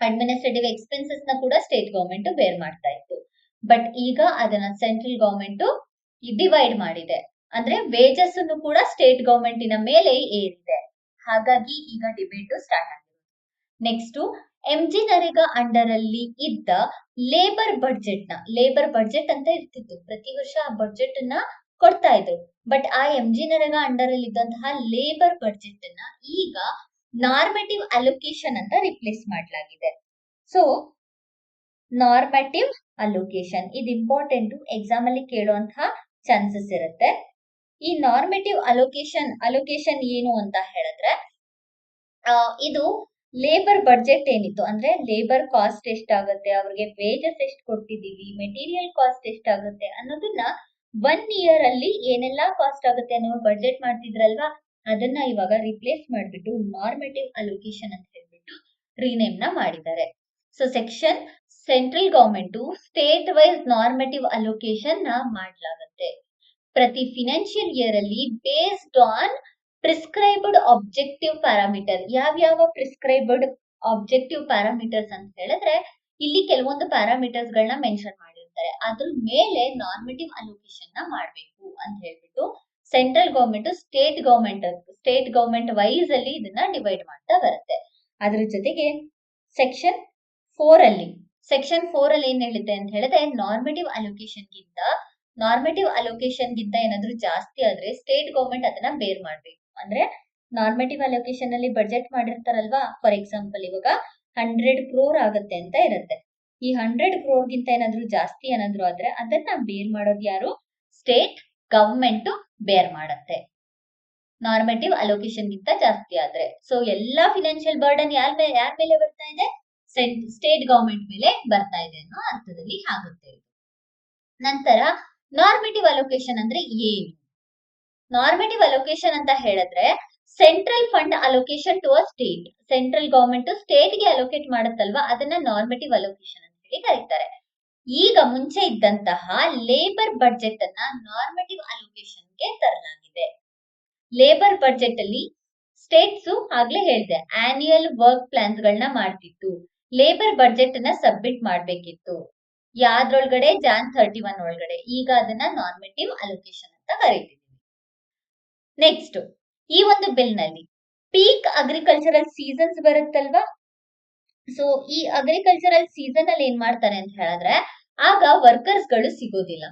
ಅಡ್ಮಿನಿಸ್ಟ್ರೇಟಿವ್ ಎಕ್ಸ್ಪೆನ್ಸಸ್ ನ ಕೂಡ ಸ್ಟೇಟ್ ಗವರ್ಮೆಂಟ್ ಬೇರ್ ಮಾಡ್ತಾ ಇತ್ತು. ಬಟ್ ಈಗ ಅದನ್ನ ಸೆಂಟ್ರಲ್ ಗವರ್ಮೆಂಟ್ ಡಿವೈಡ್ ಮಾಡಿದೆ, ಅಂದ್ರೆ ವೇಜಸ್ ಅನ್ನು ಕೂಡ ಸ್ಟೇಟ್ ಗವರ್ಮೆಂಟಿನ ಮೇಲೆ ಏರಿದೆ. ಹಾಗಾಗಿ ಈಗ ಡಿಬೇಟ್ ಸ್ಟಾರ್ಟ್ ಆಗಿದೆ. ನೆಕ್ಸ್ಟ್ MG ನರೇಗಾ ಅಂಡರ್ ಅಲ್ಲಿ ಇದ್ದ ಲೇಬರ್ ಬಡ್ಜೆಟ್ ಅಂತ ಇರ್ತಿತ್ತು, ಪ್ರತಿ ವರ್ಷ ಆ ಬಡ್ಜೆಟ್ ಅನ್ನ ಕೊಡ್ತಾ ಇದ್ರು. ಬಟ್ ಆ MG ನರೇಗಾ ಅಂಡರ್ ಅಲ್ಲಿ ಇದ್ದಂತಹ ಲೇಬರ್ ಬಡ್ಜೆಟ್ ಅನ್ನ ಈಗ ನಾರ್ಮೇಟಿವ್ ಅಲೋಕೇಶನ್ ಅಂತ ರಿಪ್ಲೇಸ್ ಮಾಡಲಾಗಿದೆ. ಸೊ ನಾರ್ಮೇಟಿವ್ ಅಲೋಕೇಶನ್ ಇದು ಇಂಪಾರ್ಟೆಂಟ್, ಎಕ್ಸಾಮ್ ಅಲ್ಲಿ ಕೇಳುವಂತಹ ಚಾನ್ಸಸ್ ಇರುತ್ತೆ. ಈ ನಾರ್ಮೇಟಿವ್ ಅಲೋಕೇಶನ್ ಏನು ಅಂತ ಹೇಳಿದ್ರೆ ಇದು ಲೇಬರ್ ಬಡ್ಜೆಟ್ ಏನಿತ್ತು ಅಂದ್ರೆ ಲೇಬರ್ ಕಾಸ್ಟ್ ಎಷ್ಟಾಗುತ್ತೆ, ಅವ್ರಿಗೆ ವೇಜಸ್ ಎಷ್ಟು ಕೊಟ್ಟಿದೀವಿ, ಮೆಟೀರಿಯಲ್ ಕಾಸ್ಟ್ ಎಷ್ಟಾಗುತ್ತೆ ಅನ್ನೋದನ್ನ 1 ಇಯರ್ ಅಲ್ಲಿ ಏನೆಲ್ಲಾ ಕಾಸ್ಟ್ ಆಗುತ್ತೆ ಅನ್ನೋ ಬಡ್ಜೆಟ್ ಮಾಡ್ತಿದ್ರಲ್ವಾ, ಅದನ್ನ ಇವಾಗ ರಿಪ್ಲೇಸ್ ಮಾಡ್ಬಿಟ್ಟು ನಾರ್ಮೇಟಿವ್ ಅಲೋಕೇಶನ್ ಅಂತ ಹೇಳ್ಬಿಟ್ಟು ರೀನೇಮ್ ನ ಮಾಡಿದ್ದಾರೆ. So central government state wise normative allocation ನ ಮಾಡಲಾಗುತ್ತೆ. ಪ್ರತಿ ಫಿನಾನ್ಷಿಯಲ್ ಇಯರ್ ಅಲ್ಲಿ based on prescribed objective parameter. ಯಾವ ಪ್ರಿಸ್ಕ್ರೈಬ್ಡ್ ಆಬ್ಜೆಕ್ಟಿವ್ ಪ್ಯಾರಾಮೀಟರ್ಸ್ ಅಂತ ಹೇಳಿದ್ರೆ ಇಲ್ಲಿ ಕೆಲವೊಂದು ಪ್ಯಾರಾಮೀಟರ್ಸ್ ಗಳನ್ನ ಮೆನ್ಷನ್ ಮಾಡಿರ್ತಾರೆ, ಅದ್ರ ಮೇಲೆ ನಾರ್ಮೇಟಿವ್ ಅಲೋಕೇಶನ್ ನ ಮಾಡಬೇಕು ಅಂತ ಹೇಳ್ಬಿಟ್ಟು central government state government wise ಅಲ್ಲಿ ಇದನ್ನ ಡಿವೈಡ್ ಮಾಡ್ತಾ ಬರುತ್ತೆ. ಅದ್ರ ಜೊತೆಗೆ ಸೆಕ್ಷನ್ 4 ಅಲ್ಲಿ ಏನ್ ಹೇಳಿದೆ ಅಂತ ಹೇಳಿದ್ರೆ ನಾರ್ಮೇಟಿವ್ ಅಲೋಕೇಶನ್ ಗಿಂತ ಏನಾದ್ರೂ ಜಾಸ್ತಿ ಆದ್ರೆ ಸ್ಟೇಟ್ ಗವರ್ಮೆಂಟ್ ಅದನ್ನ ಬೇರ್ ಮಾಡ್ಬೇಕು. ಅಂದ್ರೆ ನಾರ್ಮೇಟಿವ್ ಅಲೋಕೇಶನ್ ಅಲ್ಲಿ ಬಡ್ಜೆಟ್ ಮಾಡಿರ್ತಾರಲ್ವಾ, ಫಾರ್ ಎಕ್ಸಾಂಪಲ್ ಇವಾಗ 100 crore ಆಗುತ್ತೆ ಅಂತ ಇರುತ್ತೆ, ಈ 100 crore ಗಿಂತ ಏನಾದ್ರೂ ಜಾಸ್ತಿ ಏನಾದ್ರೂ ಆದ್ರೆ ಅದನ್ನ ಬೇರ್ ಮಾಡೋದು ಯಾರು, ಸ್ಟೇಟ್ ಗವರ್ಮೆಂಟ್ ಬೇರ್ ಮಾಡತ್ತೆ, ನಾರ್ಮೇಟಿವ್ ಅಲೋಕೇಶನ್ ಗಿಂತ ಜಾಸ್ತಿ ಆದ್ರೆ. ಸೊ ಎಲ್ಲಾ ಫಿನಾನ್ಷಿಯಲ್ ಬರ್ಡನ್ ಯಾರ ಮೇಲೆ ಬರ್ತಾ ಇದೆ, ಸ್ಟೇಟ್ ಗವರ್ಮೆಂಟ್ ಮೇಲೆ ಬರ್ತಾ ಇದೆ ಅನ್ನೋ ಅರ್ಥದಲ್ಲಿ ಆಗುತ್ತೆ. ನಂತರ ನಾರ್ಮೇಟಿವ್ ಅಲೋಕೇಶನ್ ಅಂದ್ರೆ ಏನು? ನಾರ್ಮೇಟಿವ್ ಅಲೋಕೇಶನ್ ಅಂತ ಹೇಳಿದ್ರೆ central fund allocation to a state, central government state ಗೆ ಅಲೋಕೇಟ್ ಮಾಡುತ್ತಲ್ವಾ, ಅದನ್ನ ನಾರ್ಮೇಟಿವ್ ಅಲೋಕೇಶನ್ ಅಂತ ಹೇಳಿ ಕರೀತಾರೆ. ಈಗ ಮುಂಚೆ ಇದ್ದಂತಹ ಲೇಬರ್ ಬಡ್ಜೆಟ್ ಅನ್ನ ನಾರ್ಮೇಟಿವ್ ಅಲೋಕೇಶನ್ ಗೆ ತರಲಾಗಿದೆ. ಲೇಬರ್ ಬಡ್ಜೆಟ್ ಅಲ್ಲಿ ಸ್ಟೇಟ್ಸ್ ಆಗ್ಲೇ ಹೇಳಿದೆ ಆನ್ಯುಯಲ್ ವರ್ಕ್ ಪ್ಲಾನ್ಸ್ ಗಳನ್ನ ಮಾಡ್ತಿತ್ತು, ಲೇಬರ್ ಬಡ್ಜೆಟ್ ಅನ್ನ ಸಬ್ಮಿಟ್ ಮಾಡ್ಬೇಕಿತ್ತು ಯಾವ್ದ್ರೊಳಗಡೆ Jan 31 ಒಳಗಡೆ. ಈಗ ಅದನ್ನ ನಾರ್ಮೇಟಿವ್ ಅಲೋಕೇಶನ್ ಅಂತ ಕರೀತೀವಿ. ನೆಕ್ಸ್ಟ್ ಈ ಒಂದು ಬಿಲ್ ನಲ್ಲಿ ಪೀಕ್ ಅಗ್ರಿಕಲ್ಚರಲ್ ಸೀಸನ್ಸ್ ಬರುತ್ತಲ್ವಾ, ಸೊ ಈ ಅಗ್ರಿಕಲ್ಚರಲ್ ಸೀಸನ್ ಅಲ್ಲಿ ಏನ್ ಮಾಡ್ತಾರೆ ಅಂತ ಹೇಳಿದ್ರೆ ಆಗ ವರ್ಕರ್ಸ್ ಗಳು ಸಿಗೋದಿಲ್ಲ.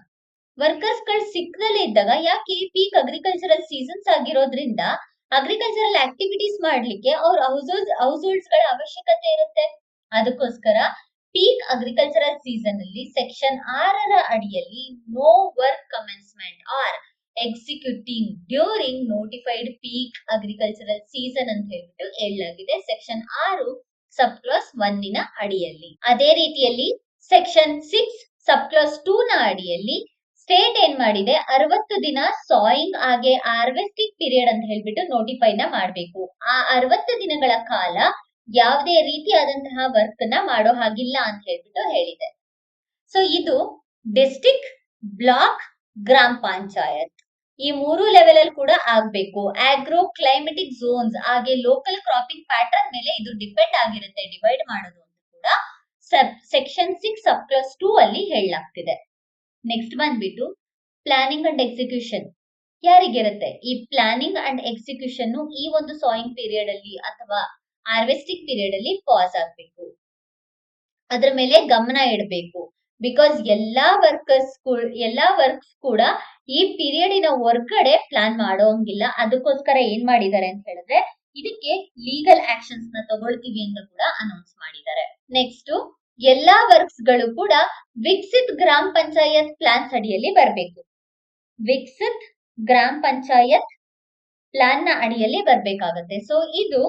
ವರ್ಕರ್ಸ್ ಗಳು ಸಿಕ್ಕದಲ್ಲೇ ಇದ್ದಾಗ, ಯಾಕೆ ಪೀಕ್ ಅಗ್ರಿಕಲ್ಚರಲ್ ಸೀಸನ್ಸ್ ಆಗಿರೋದ್ರಿಂದ ಅಗ್ರಿಕಲ್ಚರಲ್ ಆಕ್ಟಿವಿಟೀಸ್ ಮಾಡ್ಲಿಕ್ಕೆ ಅವ್ರ ಹೌಸ್ ಹೋಲ್ಡ್ಸ್ ಗಳ ಅವಶ್ಯಕತೆ ಇರುತ್ತೆ. ಅದಕ್ಕೋಸ್ಕರ ಪೀಕ್ ಅಗ್ರಿಕಲ್ಚರಲ್ ಸೀಸನ್ ಅಲ್ಲಿ ಸೆಕ್ಷನ್ 6ರ ಅಡಿಯಲ್ಲಿ no work commencement or executing during notified peak agricultural season ಅಂತ ಹೇಳ್ಬಿಟ್ಟು ಹೇಳಲಾಗಿದೆ ಸೆಕ್ಷನ್ 6 ಸಬ್ ಕ್ಲಾಸ್ 1 ನ ಅಡಿಯಲ್ಲಿ. ಅದೇ ರೀತಿಯಲ್ಲಿ ಸೆಕ್ಷನ್ 6 ಸಬ್ ಕ್ಲಾಸ್ 2 ನ ಅಡಿಯಲ್ಲಿ ಸ್ಟೇಟ್ ಏನ್ ಮಾಡಿದೆ, 60 ದಿನ ಸಾಯಿಂಗ್ ಹಾಗೆ ಹಾರ್ವೆಸ್ಟಿಂಗ್ ಪೀರಿಯಡ್ ಅಂತ ಹೇಳ್ಬಿಟ್ಟು ನೋಟಿಫೈ ನ ಮಾಡ್ಬೇಕು. ಆ 60 ದಿನಗಳ ಕಾಲ ಯಾವುದೇ ರೀತಿಯಾದಂತಹ ವರ್ಕ್ ನ ಮಾಡೋ ಹಾಗಿಲ್ಲ ಅಂತ ಹೇಳ್ಬಿಟ್ಟು ಹೇಳಿದೆ. ಸೊ ಇದು ಡಿಸ್ಟ್ರಿಕ್ಟ್, ಬ್ಲಾಕ್, ಗ್ರಾಮ ಪಂಚಾಯತ್ ಈ 3 ಲೆವೆಲ್ ಅಲ್ಲಿ ಕೂಡ ಆಗ್ಬೇಕು. ಆಗ್ರೋ ಕ್ಲೈಮೆಟಿಕ್ ಝೋನ್ಸ್ ಹಾಗೆ ಲೋಕಲ್ ಕ್ರಾಪಿಂಗ್ ಪ್ಯಾಟರ್ನ್ ಮೇಲೆ ಇದು ಡಿಪೆಂಡ್ ಆಗಿರುತ್ತೆ ಡಿವೈಡ್ ಮಾಡೋದು ಅಂತ ಕೂಡ ಸೆಕ್ಷನ್ 6 ಸಬ್ ಕ್ಲಾಸ್ 2 ಅಲ್ಲಿ ಹೇಳಲಾಗ್ತಿದೆ. ನೆಕ್ಸ್ಟ್ ಬಂದ್ಬಿಟ್ಟು ಪ್ಲಾನಿಂಗ್ ಅಂಡ್ ಎಕ್ಸಿಕ್ಯೂಷನ್. ಯಾರಿಗಿರುತ್ತೆ? ಈ ಪ್ಲಾನಿಂಗ್ ಅಂಡ್ ಎಕ್ಸಿಕ್ಯೂಷನ್ ಈ ಒಂದು ಸಾಯಿಂಗ್ ಪೀರಿಯಡ್ ಅಲ್ಲಿ ಅಥವಾ ಹಾರ್ವೆಸ್ಟಿಂಗ್ ಪೀರಿಯಡ್ ಅಲ್ಲಿ ಪಾಸ್ ಆಗ್ಬೇಕು. ಅದ್ರ ಮೇಲೆ ಗಮನ ಇಡಬೇಕು. ಬಿಕಾಸ್ ಎಲ್ಲಾ ವರ್ಕ್ಸ್ ಕೂಡ ಈ ಪೀರಿಯಡಿನ ಹೊರ್ಗಡೆ ಪ್ಲಾನ್ ಮಾಡೋಂಗಿಲ್ಲ. ಅದಕ್ಕೋಸ್ಕರ ಏನ್ ಮಾಡಿದ್ದಾರೆ ಅಂತ ಹೇಳಿದ್ರೆ ಇದಕ್ಕೆ ಲೀಗಲ್ ಆಕ್ಷನ್ಸ್ ನ ತಗೊಳ್ತೀವಿ ಅಂತ ಕೂಡ ಅನೌನ್ಸ್ ಮಾಡಿದ್ದಾರೆ. ನೆಕ್ಸ್ಟ್ ಎಲ್ಲಾ ವರ್ಕ್ಸ್ ಗಳು ಕೂಡ ವಿಕಸಿತ್ ಗ್ರಾಮ ಪಂಚಾಯತ್ ಪ್ಲಾನ್ಸ್ ಅಡಿಯಲ್ಲಿ ಬರಬೇಕು. ವಿಕಸಿತ್ ಗ್ರಾಮ ಪಂಚಾಯತ್ ಪ್ಲಾನ್ ನ ಅಡಿಯಲ್ಲಿ ಬರ್ಬೇಕಾಗತ್ತೆ. ಸೊ ಇದು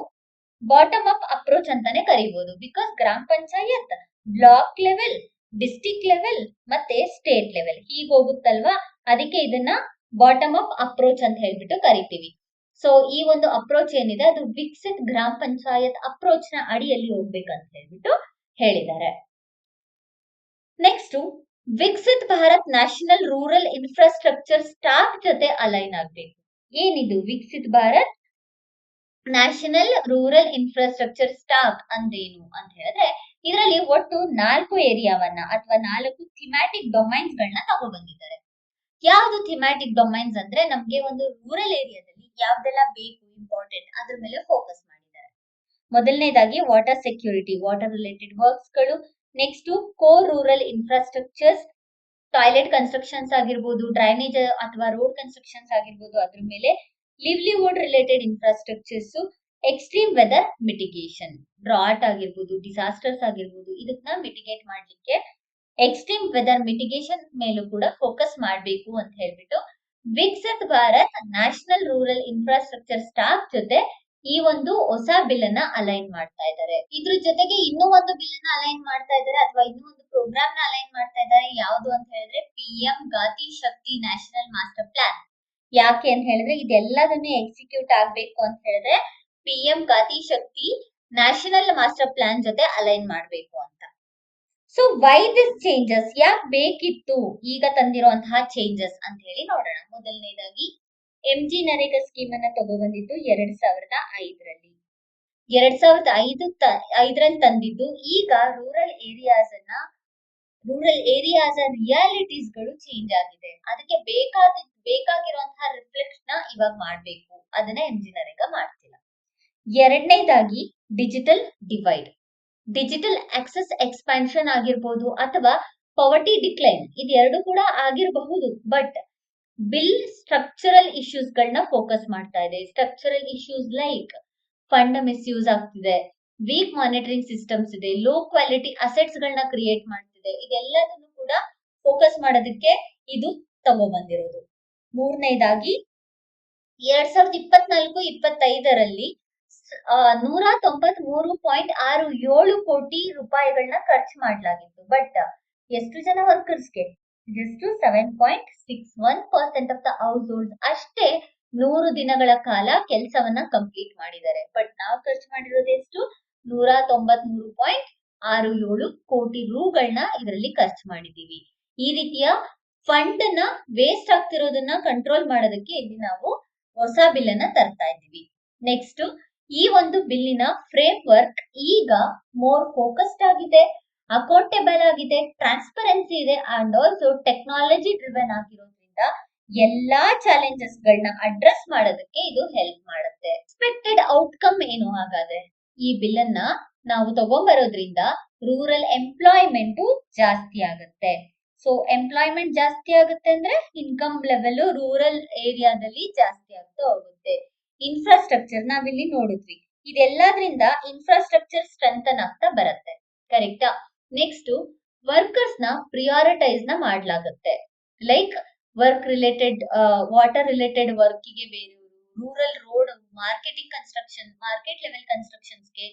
ಬಾಟಮ್ ಅಪ್ ಅಪ್ರೋಚ್ ಅಂತಾನೆ ಕರಿಬಹುದು. Because gram panchayat block level, district level ಮತ್ತೆ ಸ್ಟೇಟ್ ಲೆವೆಲ್ ಹೀಗೆ ಹೋಗುತ್ತಲ್ವಾ, ಅದಕ್ಕೆ ಇದನ್ನ ಬಾಟಮ್ ಅಪ್ ಅಪ್ರೋಚ್ ಅಂತ ಹೇಳ್ಬಿಟ್ಟು ಕರಿತೀವಿ. ಸೊ ಈ ಒಂದು ಅಪ್ರೋಚ್ ಏನಿದೆ ಅದು ವಿಕಸಿತ್ ಗ್ರಾಮ ಪಂಚಾಯತ್ ಅಪ್ರೋಚ್ ನ ಅಡಿಯಲ್ಲಿ ಹೋಗ್ಬೇಕಂತ ಹೇಳ್ಬಿಟ್ಟು ಹೇಳಿದ್ದಾರೆ. Next Viksit Bharat national rural infrastructure stack ಜೊತೆ ಅಲೈನ್ ಆಗ್ಬೇಕು. ಏನಿದು Viksit Bharat national rural infrastructure stack ಅಂದೇನು ಅಂತ ಹೇಳಿದ್ರೆ ಇದರಲ್ಲಿ ಒಟ್ಟು 4 ಏರಿಯಾವನ್ನ ಅಥವಾ 4 ಥಿಮ್ಯಾಟಿಕ್ ಡೊಮೈನ್ಸ್ ಗಳನ್ನ ತಗೊಬಂದಿದ್ದಾರೆ. ಯಾವ್ದು ಥಿಮ್ಯಾಟಿಕ್ ಡೊಮೈನ್ಸ್ ಅಂದ್ರೆ ನಮ್ಗೆ ಒಂದು ರೂರಲ್ ಏರಿಯಾದಲ್ಲಿ ಯಾವ್ದೆಲ್ಲ ಬೇಕು ಇಂಪಾರ್ಟೆಂಟ್ ಅದ್ರ ಮೇಲೆ ಫೋಕಸ್ ಮಾಡಿದ್ದಾರೆ. ಮೊದಲನೇದಾಗಿ water security, water related works ಗಳು. Next core rural infrastructures, toilet constructions ಆಗಿರ್ಬೋದು, ಡ್ರೈನೇಜ್ ಅಥವಾ ರೋಡ್ ಕನ್ಸ್ಟ್ರಕ್ಷನ್ಸ್ ಆಗಿರ್ಬೋದು, ಅದ್ರ ಮೇಲೆ livelihood related infrastructures, extreme weather mitigation, drought ಆಗಿರ್ಬೋದು, ಡಿಸಾಸ್ಟರ್ಸ್ ಆಗಿರ್ಬೋದು, ಇದನ್ನ ಮಿಟಿಗೇಟ್ ಮಾಡ್ಲಿಕ್ಕೆ ಎಕ್ಸ್ಟ್ರೀಮ್ ವೆದರ್ ಮಿಟಿಗೇಷನ್ ಮೇಲೂ ಕೂಡ ಫೋಕಸ್ ಮಾಡಬೇಕು ಅಂತ ಹೇಳ್ಬಿಟ್ಟು Viksit Bharat national rural infrastructure stack ಜೊತೆ ಈ ಒಂದು ಹೊಸ ಬಿಲ್ ಅನ್ನ ಅಲೈನ್ ಮಾಡ್ತಾ ಇದ್ದಾರೆ. ಇದ್ರ ಜೊತೆಗೆ ಇನ್ನೂ ಒಂದು ಬಿಲ್ ಅನ್ನ ಅಲೈನ್ ಮಾಡ್ತಾ ಇದ್ದಾರೆ ಅಥವಾ ಇನ್ನೂ ಒಂದು ಪ್ರೋಗ್ರಾಮ್ ನ ಅಲೈನ್ ಮಾಡ್ತಾ ಇದ್ದಾರೆ. ಯಾವುದು ಅಂತ ಹೇಳಿದ್ರೆ PM ಗಾತಿ ಶಕ್ತಿ ನ್ಯಾಷನಲ್ ಮಾಸ್ಟರ್ ಪ್ಲಾನ್. ಯಾಕೆ ಅಂತ ಹೇಳಿದ್ರೆ ಇದೆಲ್ಲದನ್ನೇ ಎಕ್ಸಿಕ್ಯೂಟ್ ಆಗ್ಬೇಕು ಅಂತ ಹೇಳಿದ್ರೆ PM ಗಾತಿ ಶಕ್ತಿ ನ್ಯಾಷನಲ್ ಮಾಸ್ಟರ್ ಪ್ಲಾನ್ ಜೊತೆ ಅಲೈನ್ ಮಾಡ್ಬೇಕು ಅಂತ. ಸೊ ವೈ ದಿಸ್ ಚೇಂಜಸ್, ಯಾಕೆ ಬೇಕಿತ್ತು ಈಗ ತಂದಿರುವಂತಹ ಚೇಂಜಸ್ ಅಂತ ಹೇಳಿ ನೋಡೋಣ. ಮೊದಲನೇದಾಗಿ MG ನರೇಗಾ ಸ್ಕೀಮ್ ಅನ್ನ ತಗೊಬಂದಿದ್ದು 2005ರಲ್ಲಿ. 2005ರಲ್ಲಿ ತಂದಿದ್ದು. ಈಗ ರೂರಲ್ ಏರಿಯಾಸ್ ರಿಯಾಲಿಟೀಸ್ ಗಳು ಚೇಂಜ್ ಆಗಿದೆ. ಅದಕ್ಕೆ ಬೇಕಾಗಿರುವಂತಹ ರಿಫ್ಲೆಕ್ಟ್ ನ ಇವಾಗ ಮಾಡ್ಬೇಕು. ಅದನ್ನ MG ನರೇಗಾ ಮಾಡ್ತಿಲ್ಲ. ಎರಡನೇದಾಗಿ digital divide, digital access expansion ಆಗಿರ್ಬೋದು ಅಥವಾ ಪವರ್ಟಿ ಡಿಕ್ಲೈನ್, ಇದೆರಡು ಕೂಡ ಆಗಿರಬಹುದು. ಬಟ್ ಬಿಲ್ ಸ್ಟ್ರಕ್ಚರಲ್ ಇಶ್ಯೂಸ್ ಗಳನ್ನ ಫೋಕಸ್ ಮಾಡ್ತಾ ಇದೆ. Structural issues like fund misuse ಆಗ್ತಿದೆ, ವೀಕ್ ಮಾನಿಟರಿಂಗ್ ಸಿಸ್ಟಮ್ಸ್ ಇದೆ, ಲೋ ಕ್ವಾಲಿಟಿ ಅಸೆಟ್ಸ್ ಗಳನ್ನ ಕ್ರಿಯೇಟ್ ಮಾಡ್ತಿದೆ. ಇದೆಲ್ಲದನ್ನು ಕೂಡ ಫೋಕಸ್ ಮಾಡೋದಕ್ಕೆ ಇದು ತಗೊಬಂದಿರೋದು. ಮೂರನೇದಾಗಿ 2024-25ರಲ್ಲಿ 193.67 ಕೋಟಿ ರೂಪಾಯಿಗಳನ್ನ ಖರ್ಚು ಮಾಡಲಾಗಿತ್ತು. ಬಟ್ ಎಷ್ಟು ಜನ ವರ್ಕರ್ಸ್ಗೆ? Just 7.61% of the household ಅಷ್ಟೇ 100 ದಿನಗಳ ಕಾಲ ಕೆಲಸವನ್ನ ಕಂಪ್ಲೀಟ್ ಮಾಡಿದ್ದಾರೆ. ಬಟ್ ನಾವು ಖರ್ಚು ಮಾಡಿರೋದು ಎಷ್ಟು? 193.67 ಕೋಟಿ ರೂಗಳನ್ನ ಇದರಲ್ಲಿ ಖರ್ಚು ಮಾಡಿದೀವಿ. ಈ ರೀತಿಯ ಫಂಡ್ ನ ವೇಸ್ಟ್ ಆಗ್ತಿರೋದನ್ನ ಕಂಟ್ರೋಲ್ ಮಾಡೋದಕ್ಕೆ ಇಲ್ಲಿ ನಾವು ಹೊಸ ಬಿಲ್ ಅನ್ನ ತರ್ತಾ ಇದ್ದೀವಿ. ನೆಕ್ಸ್ಟ್ ಈ ಒಂದು ಬಿಲ್ಲಿನ ಫ್ರೇಮ್ ವರ್ಕ್ ಈಗ ಮೋರ್ ಫೋಕಸ್ಡ್ ಆಗಿದೆ, ಅಕೌಂಟೇಬಲ್ ಆಗಿದೆ, ಟ್ರಾನ್ಸ್ಪರೆನ್ಸಿ ಇದೆ ಅಂಡ್ ಆಲ್ಸೋ ಟೆಕ್ನಾಲಜಿ ಡ್ರಿವನ್ ಆಗಿರೋದ್ರಿಂದ ಎಲ್ಲಾ ಚಾಲೆಂಜಸ್ ಗಳನ್ನ ಅಡ್ರೆಸ್ ಮಾಡೋದಕ್ಕೆ ಇದು ಹೆಲ್ಪ್ ಮಾಡುತ್ತೆ. ಎಕ್ಸ್ಪೆಕ್ಟೆಡ್ ಔಟ್ಕಮ್ ಏನು ಹಾಗಾದ್ರೆ? ಈ ಬಿಲ್ ಅನ್ನ ನಾವು ತಗೊಂಡ್ಬರೋದ್ರಿಂದ ರೂರಲ್ ಎಂಪ್ಲಾಯ್ಮೆಂಟ್ ಜಾಸ್ತಿ ಆಗುತ್ತೆ. ಸೊ ಎಂಪ್ಲಾಯ್ಮೆಂಟ್ ಜಾಸ್ತಿ ಆಗುತ್ತೆ ಅಂದ್ರೆ ಇನ್ಕಮ್ ಲೆವೆಲ್ ರೂರಲ್ ಏರಿಯಾದಲ್ಲಿ ಜಾಸ್ತಿ ಆಗ್ತಾ ಹೋಗುತ್ತೆ. ಇನ್ಫ್ರಾಸ್ಟ್ರಕ್ಚರ್ ನಾವಿಲ್ಲಿ ನೋಡಿದ್ವಿ, ಇದೆಲ್ಲದ್ರಿಂದ ಇನ್ಫ್ರಾಸ್ಟ್ರಕ್ಚರ್ ಸ್ಟ್ರೆಂಥನ್ ಆಗ್ತಾ ಬರುತ್ತೆ. ಕರೆಕ್ಟಾ? ನೆಕ್ಸ್ಟ್ ವರ್ಕರ್ಸ್ ನ ಪ್ರಿಯಾರಿಟೈಸ್ ನ ಮಾಡ್ಲಾಗುತ್ತೆ. Like work related, water related ವರ್ಕಿಗೆ ಬೇರೆಯವರು, rural road marketing construction, market level ಕನ್ಸ್ಟ್ರಕ್ಷನ್ಸ್ಗೆ,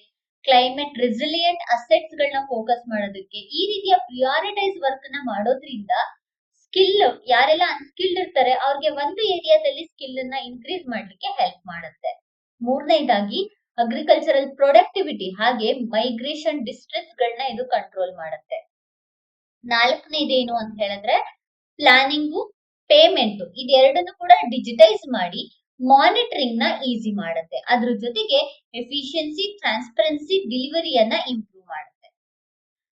ಕ್ಲೈಮೇಟ್ ರೆಸಿಲಿಯಂಟ್ ಅಸೆಟ್ಸ್ ಗಳನ್ನ ಫೋಕಸ್ ಮಾಡೋದಕ್ಕೆ ಈ ರೀತಿಯ ಪ್ರಿಯಾರಿಟೈಸ್ ವರ್ಕ್ ನ ಮಾಡೋದ್ರಿಂದ ಸ್ಕಿಲ್ ಯಾರೆಲ್ಲ ಅನ್ಸ್ಕಿಲ್ಡ್ ಇರ್ತಾರೆ ಅವ್ರಿಗೆ ಒಂದು ಏರಿಯಾದಲ್ಲಿ ಸ್ಕಿಲ್ ಅನ್ನ ಇನ್ಕ್ರೀಸ್ ಮಾಡ್ಲಿಕ್ಕೆ ಹೆಲ್ಪ್ ಮಾಡುತ್ತೆ. ಮೂರನೇದಾಗಿ ಅಗ್ರಿಕಲ್ಚರಲ್ ಪ್ರೊಡಕ್ಟಿವಿಟಿ ಹಾಗೆ ಮೈಗ್ರೇಷನ್ ಡಿಸ್ಟ್ರೆಸ್ ಗಳನ್ನ ಇದು ಕಂಟ್ರೋಲ್ ಮಾಡುತ್ತೆ. ನಾಲ್ಕನೇದೇನು ಅಂತ ಹೇಳಿದ್ರೆ ಪ್ಲಾನಿಂಗು, ಪೇಮೆಂಟ್, ಇದೆರಡನ್ನು ಕೂಡ ಡಿಜಿಟೈಸ್ ಮಾಡಿ ಮಾನಿಟರಿಂಗ್ ನ ಈಸಿ ಮಾಡುತ್ತೆ. ಅದ್ರ ಜೊತೆಗೆ ಎಫಿಷಿಯನ್ಸಿ, ಟ್ರಾನ್ಸ್ಪರೆನ್ಸಿ, ಡೆಲಿವರಿಯನ್ನ ಇಂಪ್ರೂವ್ ಮಾಡುತ್ತೆ.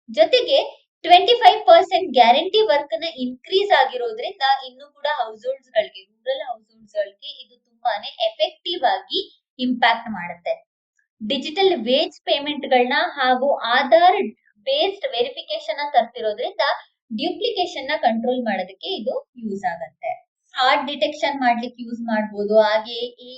ಜೊತೆಗೆ 25% ಗ್ಯಾರಂಟಿ ವರ್ಕ್ ನ ಇನ್ಕ್ರೀಸ್ ಆಗಿರೋದ್ರಿಂದ ಇನ್ನು ಕೂಡ ಹೌಸ್ ಹೋಲ್ಡ್ಸ್ ಗಳಿಗೆ, ರೂರಲ್ ಹೌಸ್ ಹೋಲ್ಡ್ಸ್ ಗಳಿಗೆ ಇದು ತುಂಬಾನೇ ಎಫೆಕ್ಟಿವ್ ಆಗಿ ಇಂಪ್ಯಾಕ್ಟ್ ಮಾಡುತ್ತೆ. ಡಿಜಿಟಲ್ ವೇಜ್ ಪೇಮೆಂಟ್ ಗಳನ್ನ ಹಾಗೂ ಆಧಾರ್ ಬೇಸ್ಡ್ ವೆರಿಫಿಕೇಶನ್ ತರ್ತಿರೋದ್ರಿಂದ ಡ್ಯೂಪ್ಲಿಕೇಶನ್ ನ ಕಂಟ್ರೋಲ್ ಮಾಡೋದಕ್ಕೆ ಇದು ಯೂಸ್ ಆಗುತ್ತೆ. ಫ್ರಾಡ್ ಡಿಟೆಕ್ಷನ್ ಮಾಡ್ಲಿಕ್ಕೆ ಯೂಸ್ ಮಾಡಬಹುದು. ಹಾಗೆ ಎ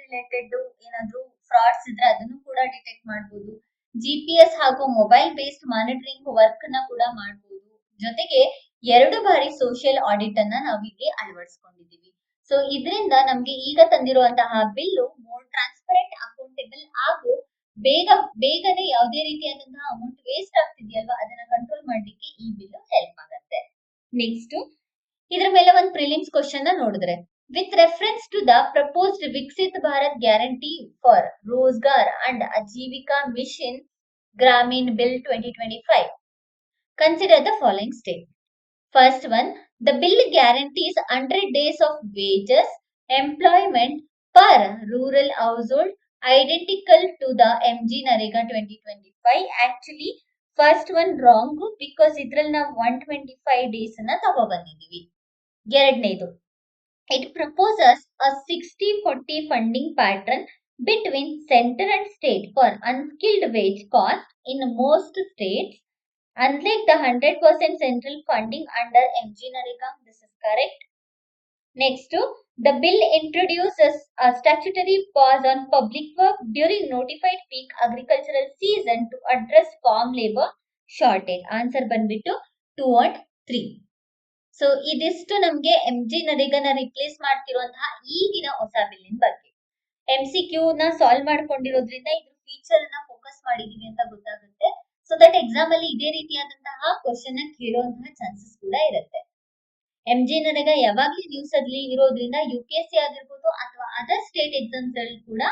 ರಿಲೇಟೆಡ್ ಏನಾದ್ರು ಫ್ರಾಡ್ಸ್ ಇದ್ರೆ ಅದನ್ನು ಕೂಡ ಡಿಟೆಕ್ಟ್ ಮಾಡಬಹುದು. GPS ಹಾಗೂ ಮೊಬೈಲ್ ಬೇಸ್ಡ್ ಮಾನಿಟರಿಂಗ್ ವರ್ಕ್ ನ ಕೂಡ ಮಾಡಬಹುದು. ಜೊತೆಗೆ 2 ಬಾರಿ ಸೋಷಿಯಲ್ ಆಡಿಟ್ ಅನ್ನ ನಾವಿಲ್ಲಿ ಅಳವಡಿಸಿಕೊಂಡಿದ್ದೀವಿ. ಸೊ ಇದರಿಂದ ನಮ್ಗೆ ಈಗ ತಂದಿರುವಂತಹ ಬಿಲ್ಲು ಮೋರ್ ಟ್ರಾನ್ಸ್ಪರೆಂಟ್, ಅಕೌಂಟೇಬಲ್ ಹಾಗೂ ಬೇಗನೆ ಯಾವುದೇ ರೀತಿಯಾದಂತಹ ಅಮೌಂಟ್ ವೇಸ್ಟ್ ಆಗ್ತಿದೆಯಲ್ವಾ ಅದನ್ನ ಕಂಟ್ರೋಲ್ ಮಾಡ್ಲಿಕ್ಕೆ ಈ ಬಿಲ್ ಹೆಲ್ಪ್ ಆಗುತ್ತೆ. ನೆಕ್ಸ್ಟ್ ಇದ್ರ ಮೇಲೆ ಒಂದು ಪ್ರಿಲಿಮ್ಸ್ ಕ್ವಶನ್ ನೋಡಿದ್ರೆ, with reference to the proposed Viksit Bharat guarantee for Rozgar and Ajeevika mission Gramin bill 2025, consider the following statement. First one, the bill guarantees 100 days of wages employment per rural household identical to the MG Narega 2025. Actually, first one wrong because ಇದ್ರಲ್ಲಿ ನಾವು 125 days ಅನ್ನ ತಗೊಬಂದಿದ್ದೀವಿ. ಎರಡನೇದು, it proposes a 60-40 funding pattern between center and state for unskilled wage cost in most states, unlike the 100% central funding under MG Narega. This is correct. Next, the bill introduces a statutory pause on public work during notified peak agricultural season to address farm labor shortage. Answer ಬಂದ್ಬಿಟ್ಟು 2 and 3. ಸೊ ಇದಿಷ್ಟು ನಮ್ಗೆ MG ನರೇಗಾನ ರಿಪ್ಲೇಸ್ ಮಾಡ್ತಿರುವಂತಹ ಈಗಿನ ಹೊಸ ಬಿಲ್ಲಿನ ಬಗ್ಗೆ. MCQ ನ ಸಾಲ್ವ್ ಮಾಡ್ಕೊಂಡಿರೋದ್ರಿಂದ ಇದ್ರ ಫೀಚರ್ ಅನ್ನ ಫೋಕಸ್ ಮಾಡಿದೀವಿ ಅಂತ ಗೊತ್ತಾಗುತ್ತೆ. ಸೊ ದಟ್ ಎಕ್ಸಾಮ್ ಅಲ್ಲಿ ಇದೇ ರೀತಿಯಾದಂತಹ ಕ್ವಶನ್ ನ ಕೇಳುವಂತಹ ಚಾನ್ಸಸ್ ಕೂಡ ಇರುತ್ತೆ. MG ನರೇಗಾ ಯಾವಾಗ್ಲೂ ನ್ಯೂಸ್ ಅಲ್ಲಿ ಇರೋದ್ರಿಂದ UPSC ಆಗಿರ್ಬೋದು ಅಥವಾ ಅದರ್ ಸ್ಟೇಟ್ ಎಕ್ಸಾಮ್ಸ್ ಅಲ್ಲಿ ಕೂಡ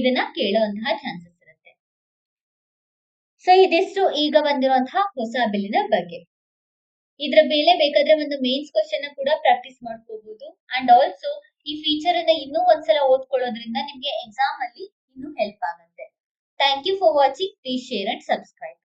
ಇದನ್ನ ಕೇಳುವಂತಹ ಚಾನ್ಸಸ್ ಇರುತ್ತೆ. ಸೊ ಇದಿಷ್ಟು ಈಗ ಬಂದಿರುವಂತಹ ಹೊಸ ಬಿಲ್ಲಿನ ಬಗ್ಗೆ. ಇದ್ರ ಮೇಲೆ ಬೇಕಾದ್ರೆ ಒಂದು ಮೇನ್ಸ್ ಕ್ವಶನ್ ಕೂಡ ಪ್ರಾಕ್ಟೀಸ್ ಮಾಡ್ಕೋಬಹುದು. ಅಂಡ್ ಆಲ್ಸೋ ಈ ಫೀಚರ್ ಅನ್ನ ಇನ್ನೂ ಒಂದ್ಸಲ ಓದ್ಕೊಳ್ಳೋದ್ರಿಂದ ನಿಮ್ಗೆ ಎಕ್ಸಾಮ್ ಅಲ್ಲಿ ಇನ್ನೂ ಹೆಲ್ಪ್ ಆಗುತ್ತೆ. Thank you for watching. Please share and subscribe.